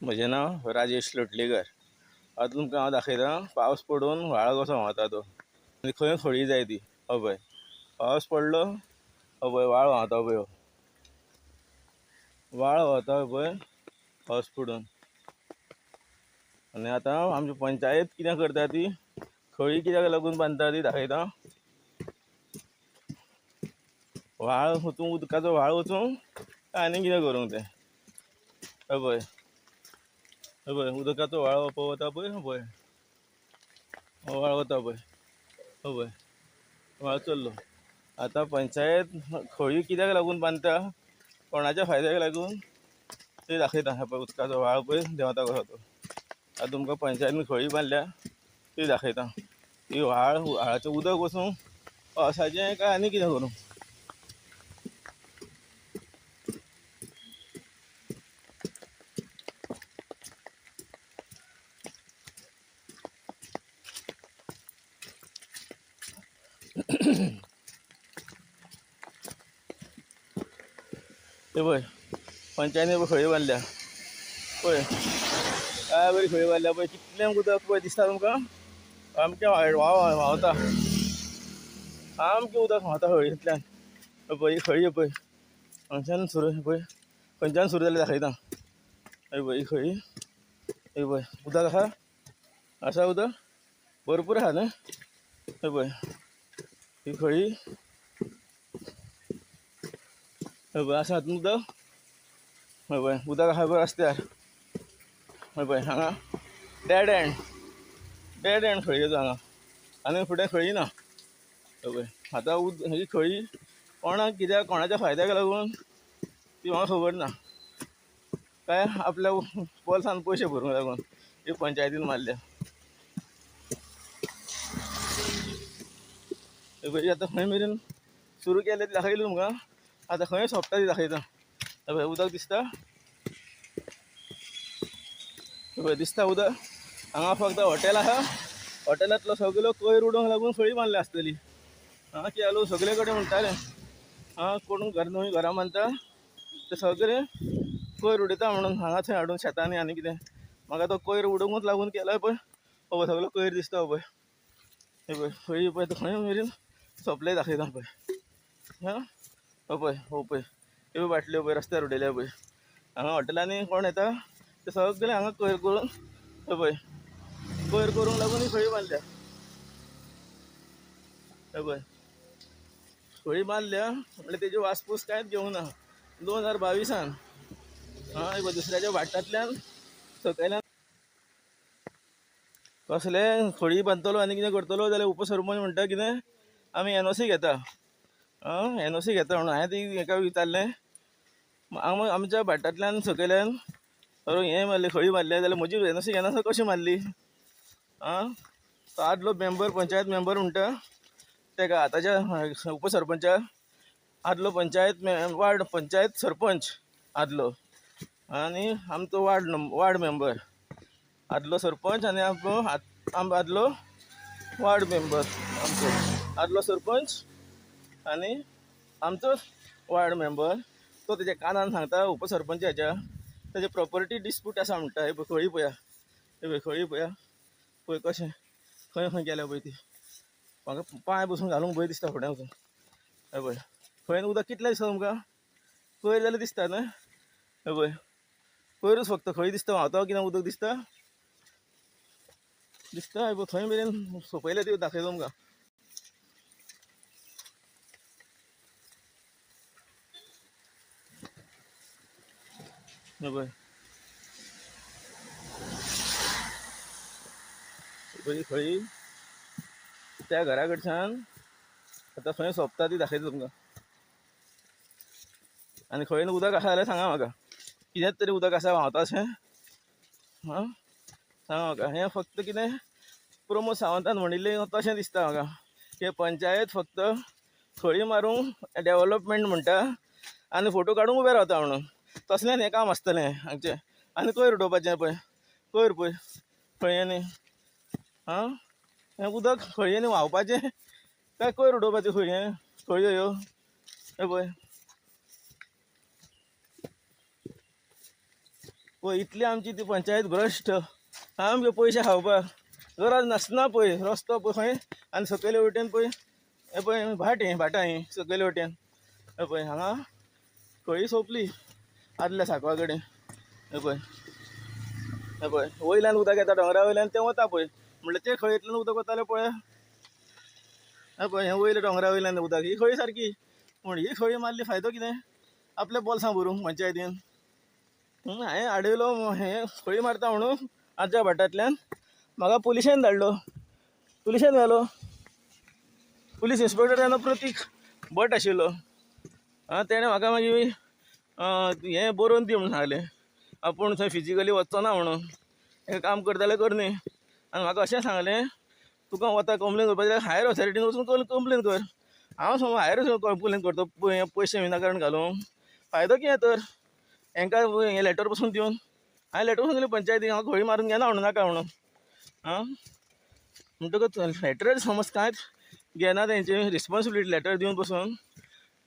म्हजें नांव राजेश लोटलीकर. आतां तुमकां हांव दाखयतां पावस पडून व्हाळ कसो व्हांवता तो आनी खंय खळी जाय ती. हो पळय पावस पडलो, हो पळय व्हाळ व्हांवता पळय, हो व्हाळ व्हांवता पळय पावस पडून. आनी आतां आमची पंचायत कितें करता ती खळी कित्याक लागून बांदता ती दाखयता. व्हाळ वचूंक उदकाचो व्हाळ वचूंक काय आनी कितें करूंक तें. हो पळय, हो पळय उदकाचो व्हाळ वता पळय, हो पळय हो व्हाळ वता पळय, हो पळय व्हाळ चल्लो. आतां पंचायत खळी कित्याक लागून बांदता, कोणाच्या फायद्याक लागून ते दाखयता. हे पळय उदकाचो व्हाळ पळय देंवता कसो तो. आतां तुमकां पंचायतीन खळी बांदल्या ती दाखयता. ती व्हाळाचें उदक वचूंक पावसाचें काय आनी कितें करूंक. ते पळय पंचायतीन खळी बांदल्या पळय, काय बरी खळी बांदल्या पळय. कितलें उदक पळय दिसता तुमकां, सामकें व्हांवता, सामकें उदक व्हांवता खळयेंतल्यान. पळय ही खळी पळय हांगच्यान सुरू पळय, खंयच्यान सुरू जाली दाखयता. हय पळय ही खळी, ही पळय उदक आसा उदक भरपूर आसा न्हय. हय पळय ही खळी, हय पळय आसा हातून उदक, हय पळय उदक आसा पळय रस्त्यार. हय पळय हांगा डेड एंड खळयेचो हांगा, आनी फुडें खळी ना. हय पळय आतां ही खळी कोणाक कित्याक कोणाच्या फायद्याक लागून ती म्हाका खबर ना, काय आपल्या बोल्सान पयशे भरूंक लागून ही पंचायतीन मारल्या. हय पळय आतां खंय मेरेन सुरू केल्या ती दाखयली तुमकां. आतां खंय सोंपता ती दाखयता. हय पळय उदक दिसता, हय पळय दिसता उदक. हांगा फक्त हॉटेल आसा, हॉटेलांतलो सगळो कोयर उडोवंक लागून खळी बांदल्या आसतली. कित्याक लोक सगळे कडेन म्हणटाले कोण नवीं घरां बांदता ते सगळे कोयर उडयता म्हणून हांगा थंय हाडून शेतांनी आनी कितें. म्हाका तो कोयर उडोवंकूच लागून केलाय पळय. हो पळय सगळो कोयर दिसता, हो पळय हे पळय खळी पळय खंय मेरेन सोंपले दाखयता पळय. हो पळय, हो पळय ह्यो बाटल्यो पळय रस्त्यार उडयल्या पळय. हांगा हॉटेलांनी कोण येता ते सगळे हांगा कोयर करून, हय पळय कोयर करूंक लागून ही खळी बांदल्या. हय पळय खळी बांदल्या म्हणल्यार तेजी वासपूस कांयच घेवंक ना 2022 हय पळय दुसऱ्याच्या भाटांतल्यान सकयल्यान कसले खळी बांदतलो आनी कितें करतलो जाल्यार उपसरपंच म्हणटा कितें आमी NOC घेता. NOC घेता म्हणून हांवें ती हेका विचारलें, आमच्या भाटांतल्यान सकयल्यान हें मारलें खळी मारल्या जाल्यार म्हजी NOC घेनासतना कशी मारली. तो आदलो मेंबर पंचायत मेंबर म्हणटा तेका आतांच्या उपसरपंचाक आदलो वार्ड पंचायत सरपंच आदलो, आनी आमचो वार्ड मेंबर आदलो सरपंच, आनी आदलो वार्ड मेंबर आमचो आदलो सरपंच आनी आमचो वार्ड मेंबर. तो तेज्या कानान सांगता उपसरपंचाच्या तेजे प्रॉपर्टी डिस्प्यूट आसा म्हणटा. हे पळय खळी पळया, हे पळय खळी पळया पळय कशें खंय खंय गेल्या पळय ती. म्हाका पांय बसून घालूंक भंय दिसता फुडें वचून. हय पळय खंय उदक कितलें दिसता तुमकां, कोयर जाल्यार दिसता न्हय. हय पळय कोयरूच फक्त खळी दिसता व्हांवता कितें उदक दिसता. हय पळय खंय मेरेन सोंपयल्या ती दाखयता तुमकां. हय पळय खळी त्या घरा कडच्यान आतां खंय सोंपता ती दाखयता तुमकां. आनी खंय उदक आसा जाल्यार सांगा म्हाका, कितेंच तरी उदक आसा व्हांवता अशें सांगा म्हाका. हें फक्त कितें प्रमोद सावंतान म्हणिल्लें तशें दिसता म्हाका. हे पंचायत फक्त खळी मारूंक डेव्हलपमेंट म्हणटा आनी फोटो काडूंक उबे रावता म्हणून. तसलेंच हें काम आसतलें हांगचें. आनी कोयर उडोवपाचें पळय, कोयर पळय खळयेंनी हें उदक खळयेंनी व्हांवपाचें काय कोयर उडोवपाच्यो खळयो ह्यो. हे पळय पळय इतली आमची ती पंचायत भ्रश्ट. सामके पयशे खावपाक गरज नासना पळय. रस्तो पळय खंय आनी सकयले वटेन पळय हे पळय भाटां ही सकयले वटेन हे पळय हांगा खळी सोंपली आदल्या सांकवा कडेन. हे पळय वयल्यान उदक येता डोंगरा वयल्यान तें वता पळय म्हणल्यार ते खळयेंतल्यान उदक वतालें पळय. हे पळय हें वयल्या डोंगरा वयल्यान उदक. ही खळी सारकी पूण ही खळी मारली फायदो कितें आपल्या बोल्सां भरूंक पंचायतीन. हांवें आडयलो हें खळी मारता म्हणून आजच्या भाटांतल्यान म्हाका पुलिशेन धाडलो. पुलिशेन व्हेलो. पुलीस इन्स्पेक्टर तेन्ना प्रतीक भट आशिल्लो. तेणें म्हाका मागीर हें बरोवन दी म्हणून सांगलें. आपूण थंय फिजिकली वचचो ना म्हणून हें काम करता जाल्यार कर न्ही. आनी म्हाका अशें सांगलें तुका वता कंप्लेन करपाक जाल्यार हायर ऑथॉरिटीन वचून कंप्लेन कर. हांव समज हायर कंप्लेन करता पयशे विनाकारण घालूंक फायदो कितें तर. हांकां हें लॅटर बसून दिवन हांवें लॅटर बसून दिली पंचायतीक हांव खळी मारून घेना म्हणून नाका म्हणून. म्हणटकच लॅटर समज कांयच घेना तेंची रिस्पॉन्सिबिलिटी लॅटर दिवन बसून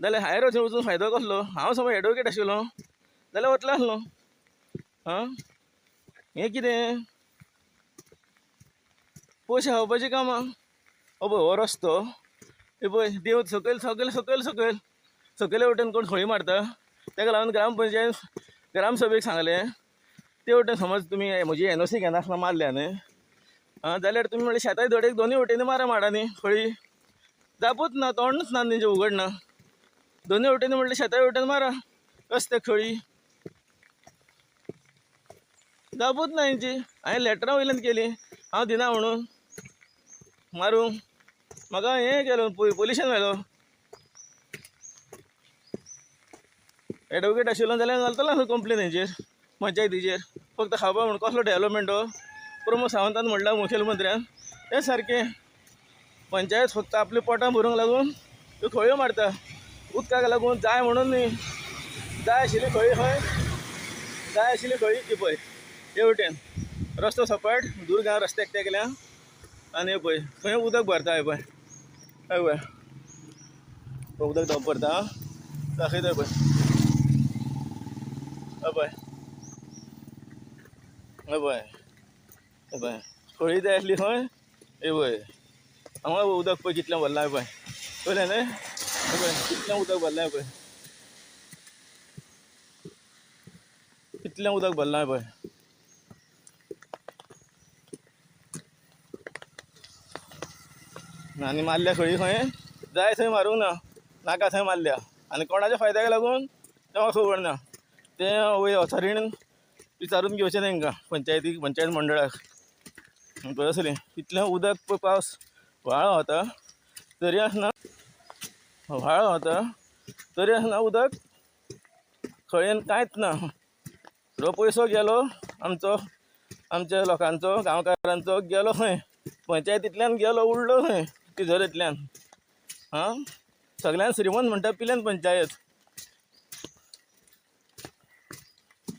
जाल्यार हायर ऑथॉरिटीन वचून फायदो कसलो. हांव समज एडवोकेट आशिल्लो जाल्यार वतलो आसलो. हें कितें पयशे खावपाचीं कामां. पळय हो रस्तो हे पळय देव सकयल सकयल सकयल सकयल सकयले वटेन कोण खळी मारता ताका लागून ग्रामपंचायत ग्रामसभेक सांगलें ते वटेन समज तुमी म्हजी NOC घेनासतना मारल्या न्ही जाल्यार तुमी म्हणलें शेताय धडेक दोनूय वटेनी मारा माडांनी खळी. जापूच ना तोंडूच ना तेंचें उघडना. दोनूय वटेनी म्हणलें शेताय वटेन मारा रस्ते खळी जापूच ना हेंची. हांवें लॅटरां वयल्यान केलीं हांव दिना म्हणून मारूंक. म्हाका हें केलो पुलिशेन व्हेलो. एडवोकेट आशिल्लो जाल्यार घालतलो आसलो कंप्लेन हेचेर पंचायतीचेर. फक्त खावपा म्हणून कसलो डेव्हलपमेंट हो. प्रमोद सावंतान म्हणला मुखेलमंत्र्यान तें सारकें. पंचायत फक्त आपल्या पोटां भरूंक लागून त्यो खळयो मारता उदकाक लागून जाय म्हणून न्ही. जाय आशिल्ली खळी खंय जाय आशिल्ली खळी ही पळय हे वटेन रस्तो सपाट दुरगांव रस्ते एकटे केल्या आनी हे पळय खंय उदक भरता. हे पळय हय पळय उदक धप भरता दाखयता पळय. हय पळय हय पळय हे पळय खळी जाय आसली खंय हे पळय हांगा उदक पळय कितलें भरलां. हे पळय पळयलें न्ही हे पळय कितलें उदक भरलां. हे पळय कितलें उदक भरलां. हे पळय आनी मारल्या खळी खंय जाय थंय मारूंक ना नाका थंय मारल्या. आनी कोणाच्या फायद्याक लागून तें म्हाका खबर ना. तें वयर ऑथॉरिटीन विचारून घेवचें तेंकां पंचायत मंडळाक. पळय आसली कितलें उदक पळय पावस व्हाळ वता तरी आसना व्हाळ वता तरी आसना उदक खळयेन कांयच ना. सगळो पयसो गेलो आमच्या लोकांचो गांवकारांचो गेलो खंय पंचायतींतल्यान गेलो उरलो खंय तिजोरेंतल्यान. सगळ्यान श्रीमंत म्हणटा पिलेन पंचायत.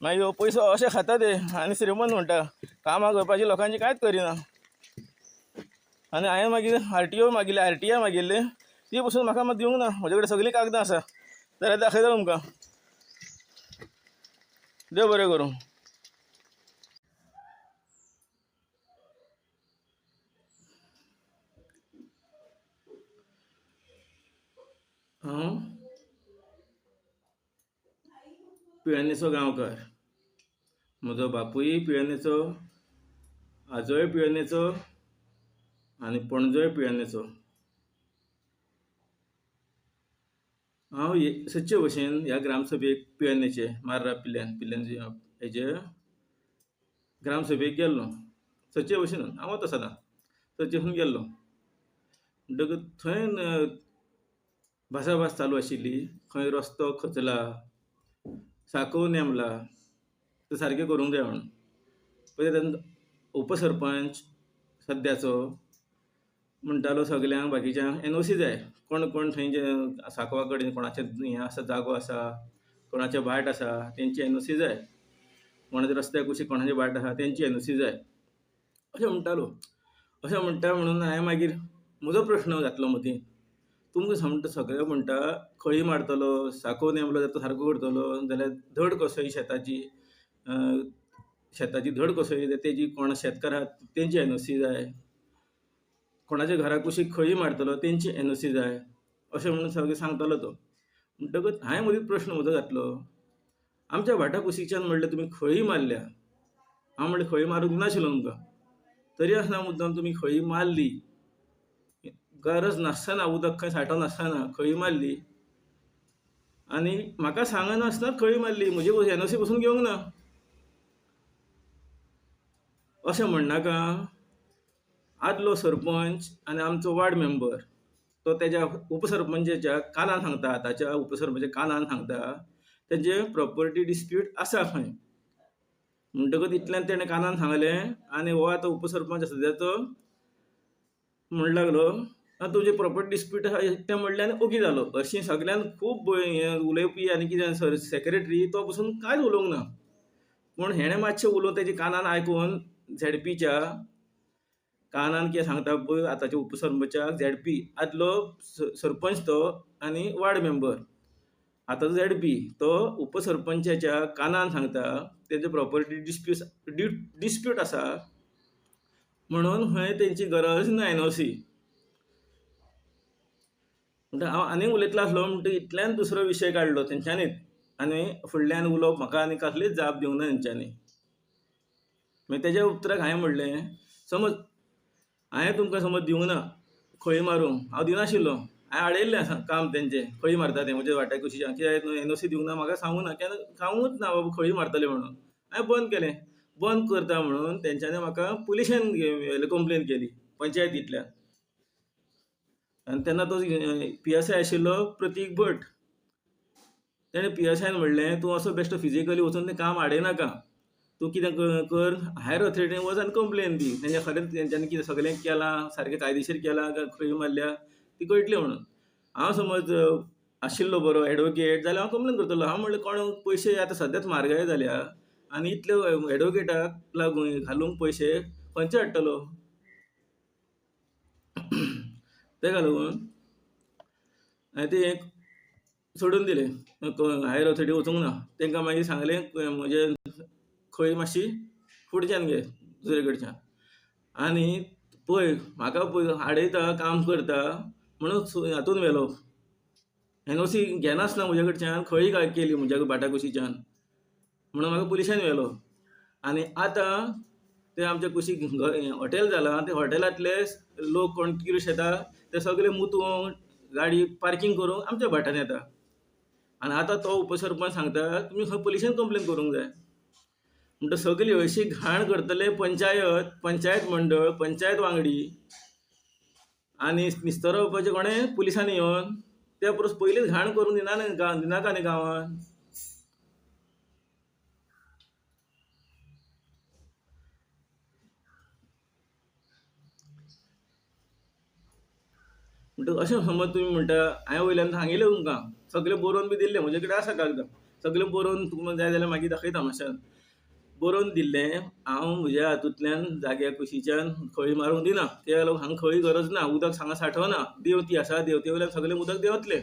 मागीर हो पयसो अशें खाता ते आनी श्रीमंत म्हणटा कामां करपाची लोकांची कांयच करिना. आनी हांवें मागीर RTO मागिल्लें RTI मागिल्लें ती पसून म्हाका मात दिवंक ना. म्हजे कडेन सगळीं कागदां आसा जाल्यार दाखयता तुमकां. देव बरें करूं. हांव पिळर्णेचो गांवकार. म्हजो बापूय पिळर्णेचो आजोय पिळर्णेचो आनी पणजोय पिळर्णेचो. हांव सदचे भशेन ह्या ग्रामसभेक पिळर्णेचे मार्रा पिल्ल्यान हेजे ग्रामसभेक गेल्लो. सदचे भशेन हांव वता सदां सदचे भशेन गेल्लो. म्हणटकच थंय भासाभास चालू आशिल्ली. खंय रस्तो खचला साकव नेमला तें सारकें करूंक जाय म्हणून. पयलीं तेन्ना उपसरपंच सद्याचो म्हणटालो सगल्यांक बाकीच्यांक NOC जाय. कोण कोण थंय जे सांकवा कडेन कोणाचें हें आसा जागो आसा कोणाचें भाट आसा तेंची NOC जाय. कोणाच्या रस्त्याक कुशीक कोणाची भाट आसा तेंची NOC जाय अशें म्हणटालो. अशें म्हणटा म्हणून हांवें मागीर म्हजो प्रश्न घातलो मदीं. तुमकां समजा सगळे म्हणटा खळी मारतलो साकव नेमलो जाल्यार तो सारको करतलो जाल्यार धड कसो ही शेताची शेताची धड कसोयली जाल्यार तेजी कोण शेतकार आहात तेंची NOC जाय, कोणाच्या घरा कुशीक खळी मारतलो तेंची NOC जाय, अशें म्हणून सगळें सांगतालो तो. म्हणटकच हांवें मदींच प्रश्न म्हजो घातलो, आमच्या भाटा कुशीच्यान म्हणलें तुमी खळी मारल्या, हांव म्हणलें खळी मारूंक दिनाशिल्लो तुमकां, तरी आसतना मुद्दाम तुमी खळी मारली, गरज नासतना उदक खंय सांठोनासतना खळी मारली आनी म्हाका सांगनासतना खळी मारली, म्हजी NOC पसून घेवंक ना अशें म्हणनाका आदलो सरपंच आनी आमचो वार्ड मेंबर तो तेज्या उपसरपंचाच्या कानान सांगता, आतांच्या उपसरपंचाच्या कानान सांगता तेंचे प्रॉपर्टी डिस्प्यूट आसा खंय. म्हणटकच इतल्यान तेणें कानान सांगलें आनी हो आतां उपसरपंच आसा तो म्हणू लागलो तुजे प्रॉपर्टी डिस्प्यूट आसा तें म्हणलें आनी ओगी जालो. अशीं सगळ्यान खूब उलोवपी आनी कितें सेक्रेटरी तो पसून कांयच उलोवंक ना. पूण हेणें मातशें उलोवन तेजे कानान आयकून ZPच्या कानान कितें सांगता पळय आतांच्या उपसरपंचाक ZP आदलो सरपंच तो आनी वार्ड मेंबर आतांचो ZP तो उपसरपंचाच्या कानान सांगता तेजो प्रॉपर्टी डिस्प्यूट आसा म्हणून खंय तेंची गरज ना NOC. म्हणटा हांव आनीक उलयतलो आसलो म्हणटा इतल्यान दुसरो विशय काडलो तेंच्यांनीच आनी फुडल्यान उलोवप म्हाका आनी कसलीच जाप दिवंक ना तेंच्यांनी. मागीर तेज्या उतराक हांवें म्हणलें समज हांवें तुमकां समज दिवंक ना खळी मारूंक, हांव दिनाशिल्लो, हांवें आडयल्लें आसा काम तेंचें खळी मारता तें म्हज्या वाट्या कुशीच्यान कित्याक NOC दिवंक ना म्हाका सांगूंक ना केन्ना सांगूंकच ना बाबा खळी मारतले म्हणून. हांवें बंद केलें, बंद करता म्हणून तेंच्यांनी म्हाका पुलिशेन कंप्लेन केली पंचायतींतल्यान. आनी तेन्ना तो PSI आशिल्लो प्रतीक भट. तेणें PSIन म्हणलें तूं असो बेश्टो फिजिकली वचून तें काम आडयनाका, तूं कितें कर हायर ऑथॉरिटीन वच आनी कंप्लेन दी, तेंच्या खरेंच तेंच्यांनी कितें सगळें केलां सारकें कायदेशीर केलां काय खंय मारल्या ती कळटली म्हणून. हांव समज आशिल्लो बरो एडवोकेट जाल्यार हांव कंप्लेन करतलो. हांव म्हणलें कोण पयशे आतां सद्याच म्हारगाय जाल्या आनी इतले एडवोकेटाक लागून घालूंक पयशे खंयचे हाडटलो. तेका लागून हांवें तें सोडून दिलें, हायर ऑथॉरिटी वचूंक ना. तेंकां मागीर सांगलें म्हजें खंय मातशी फुडच्यान घे दुसरे कडच्यान आनी पळय म्हाका पळय आडयता काम करता म्हणून हातून व्हेलो NOC घेनासतना म्हजे कडच्यान खळी केली म्हज्या भाटा कुशीच्यान म्हणून म्हाका पुलिशेन व्हेलो. आनी आतां तें आमच्या कुशीक हॉटेल जालां, ते हॉटेलांतले लोक कोण ट्युरिस्ट येता ते सगळे मुतून गाडी पार्किंग करून आमच्या भाटान येता. आनी आतां तो उपसरपंच सांगता तुमी खंय पुलिशेन कंप्लेन करूंक जाय. म्हणटा सगळी अशी घाण करतले पंचायत मंडळ, पंचायत वांगडी आनी निस्तर रावपाचे कोणें पुलिसांनी येवन त्या परस पयलींच घाण करून दिनाका न्ही गांवान. म्हणटा अशें समज तुमी म्हणटा हांवें वयल्यान सांगिल्लें तुमकां सगळें बरोवन बी दिल्लें म्हजे कडेन आसा कागदां सगळें बरोवन तुमकां जाय जाल्यार मागीर दाखयता मातशें. बरोवन दिल्लें हांव म्हज्या हातूंतल्यान जाग्या कुशीच्यान खळी मारूंक दिना. कित्याक लागून हांगा खळी गरज ना, उदक हांगा सांठोवना, देंवती आसा देंवते वयल्यान सगळें उदक देंवतलें.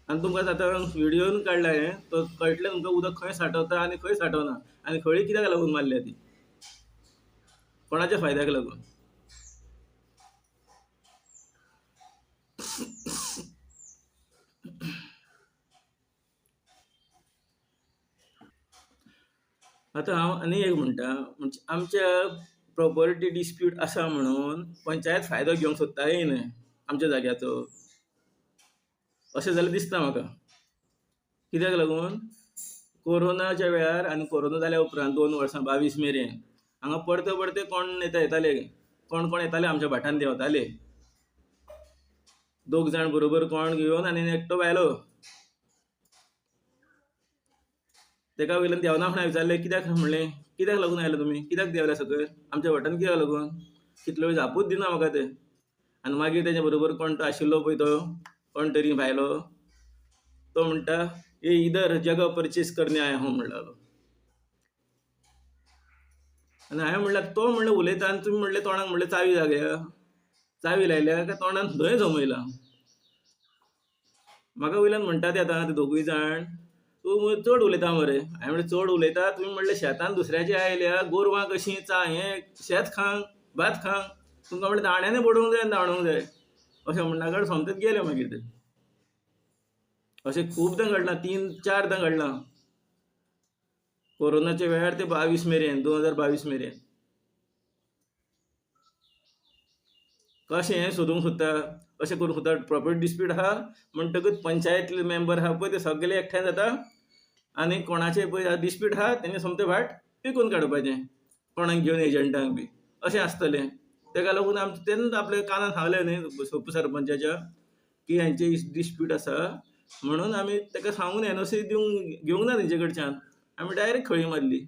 आनी तुमकां आतां व्हिडियोन काडला हांवें तो कळटलें तुमकां उदक खंय सांठोवता आनी खंय सांठोवना आनी खळी कित्याक लागून मारल्या ती, कोणाच्या फायद्याक लागून. आतां हांव आनी एक म्हणटा म्हणजे आमच्या प्रॉपर्टी डिस्प्यूट आसा म्हणून पंचायत फायदो घेवंक सोदता काय न्हय आमच्या जाग्याचो, अशें जाल्यार दिसता म्हाका. कित्याक लागून कोरोनाच्या वेळार आनी कोरोना जाल्या उपरांत 2 वर्सां 22 मेरेन हांगा परते कोण येताले कोण येताले आमच्या भाटान देंवताले. 2 जाण बरोबर कोण घेवन आनी एकटो भायलो. तेका वयल्यान देंवना फुडें विचारलें कित्याक म्हणलें कित्याक लागून आयला तुमी, कित्याक देंवल्या सकयल आमच्या भाटान कित्याक लागून. कितलो वेळ जापूच दिना म्हाका ते. आनी मागीर तेच्या बरोबर कोण तो आशिल्लो पळय तो कोण तरी भायलो तो म्हणटा ये इधर जगह परचेस करने आया हूं म्हणून लागलो. आनी हांवें म्हणल्यार तो म्हणलें उलयता आनी तुमी म्हणलें तोंडाक म्हणलें चावी लायल्या काय तोंडान धंय जमयला. म्हाका वयल्यान म्हणटा ते आतां ते दोगूय जाण तूं चड उलयता मरे. हांवें म्हणलें चड उलयता, तुमी म्हणलें शेतान दुसऱ्याच्या आयल्या गोरवां कशीं हें शेत खांक भात खांक, तुमकां म्हणलें दाण्याने बडोवंक जाय आनी धांवडोवंक जाय अशें म्हणनाकच सोमतेच गेले मागीर ते. अशें खूबदां घडलां, 3-4दां घडलां कोरोनाच्या वेळार ते 22 मेरेन 2022 मेरेन. कशें हें सोदूंक सोदता, अशें करूंक सोदता. प्रॉपर्टी डिस्प्यूट आहा म्हणटकच पंचायत मेंबर आहा पळय ते सगळे एकठांय जाता आनी कोणाचें पळय डिस्प्यूट आहा तेणें सोमतें भाट विकून काडपाचें कोणाक घेवन एजंटांक बी अशें आसतलें. तेका लागून तेन्ना आपल्या कानान सांगलें न्ही उपसरपंचाच्या की हांचे डिस्प्यूट आसा म्हणून आमी तेका सांगून एनओसी घेवंक ना तेंचे कडच्यान. आमी डायरेक्ट खळी मारली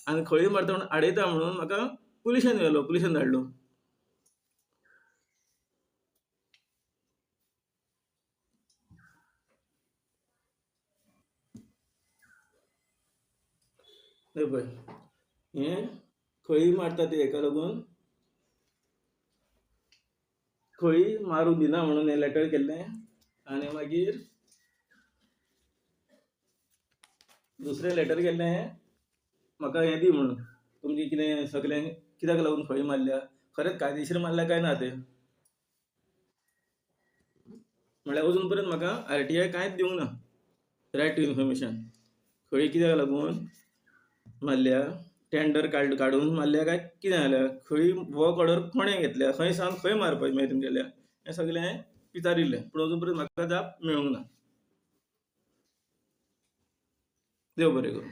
आनी खळी मारता म्हणून आडयता म्हणून म्हाका पुलिशेन धाडलो. हे पळय हें खळी मारता ते हेका लागून खळी मारूंक दिना म्हणून हें लेटर केल्लें. आनी मागीर दुसरें लेटर केल्लें म्हाका हें दी म्हणून, तुमचें कितें सगळें कित्याक लागून खळी मारल्या, खरेंच कायदेशीर मारल्या काय ना तें. म्हळ्यार अजून पर्यंत म्हाका RTI कांयच दिवंक ना, रायट टू इन्फॉर्मेशन. खळी कित्याक लागून मारल्या, टेंडर काडून मारल्या काय कितें जाल्यार, खळी वर्क ऑर्डर कोणें घेतल्या, खंय सावन खंय मारपाचें मागीर तेंगेल्या, हें सगळें विचारिल्लें पूण अजून पर्यंत म्हाका जाप मेळूंक ना. देव बरें करूं.